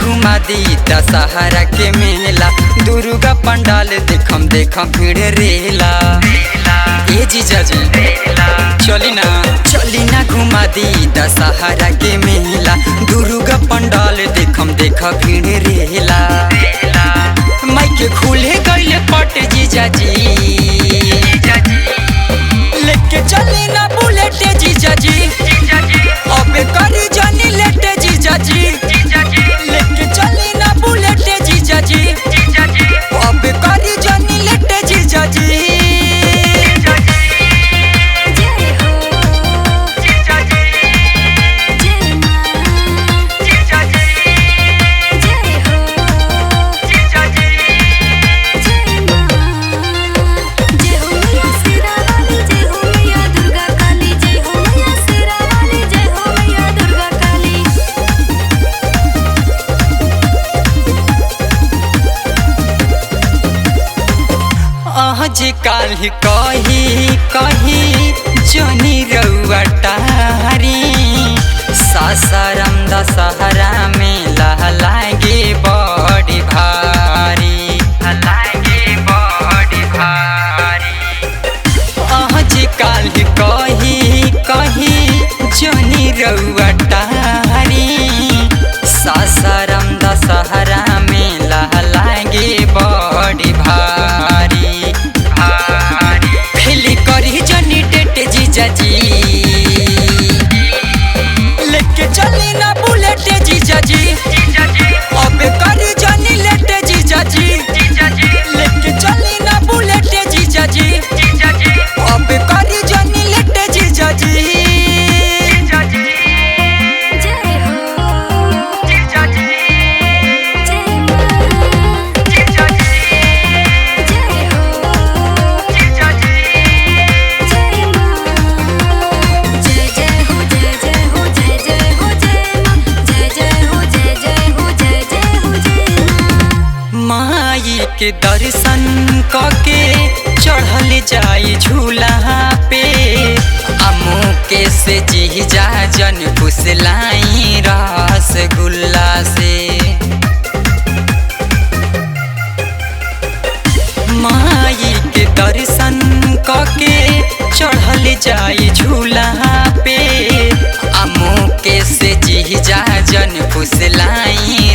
घुमा दी दशहरा के मेला दुर्गा पंडाल देखम भीड़ रेला। ए जीजा जी चली ना घुमा दी दशहरा के मेला दुर्गा पंडाल देखम भीड़ रेला। माइके खुले गईले पट जीजा जी लेके चली ना बुलेट जीजा जी अबे करी जानी लेटे जीजा जी लेके चली ना बुलेट जीजा जी अबे करी जानी लेटे जीजा जी। काल कही जोनी रउआ टारी सासाराम दशहरा में लागे बड़ी भारी काल कही जोनी रउआ टारी सासाराम दशहरा में लागे बड़ी भारी करी जनी डेट जीजा जी लेके चली ना बुलेट जीजा जी अबे करी जनी लेट जीजा जी लेके चली ना बुलेट जीजा जी अबे करी जनी लेट जीजा जी। के दर्शन कके चढ़ल जाई झूला पे अमुके से जीजा जन फुसलाई रसगुल्ला से माई के दर्शन कके चढ़ल जाई झूला पे अमुके से जीजा जन फुसलाई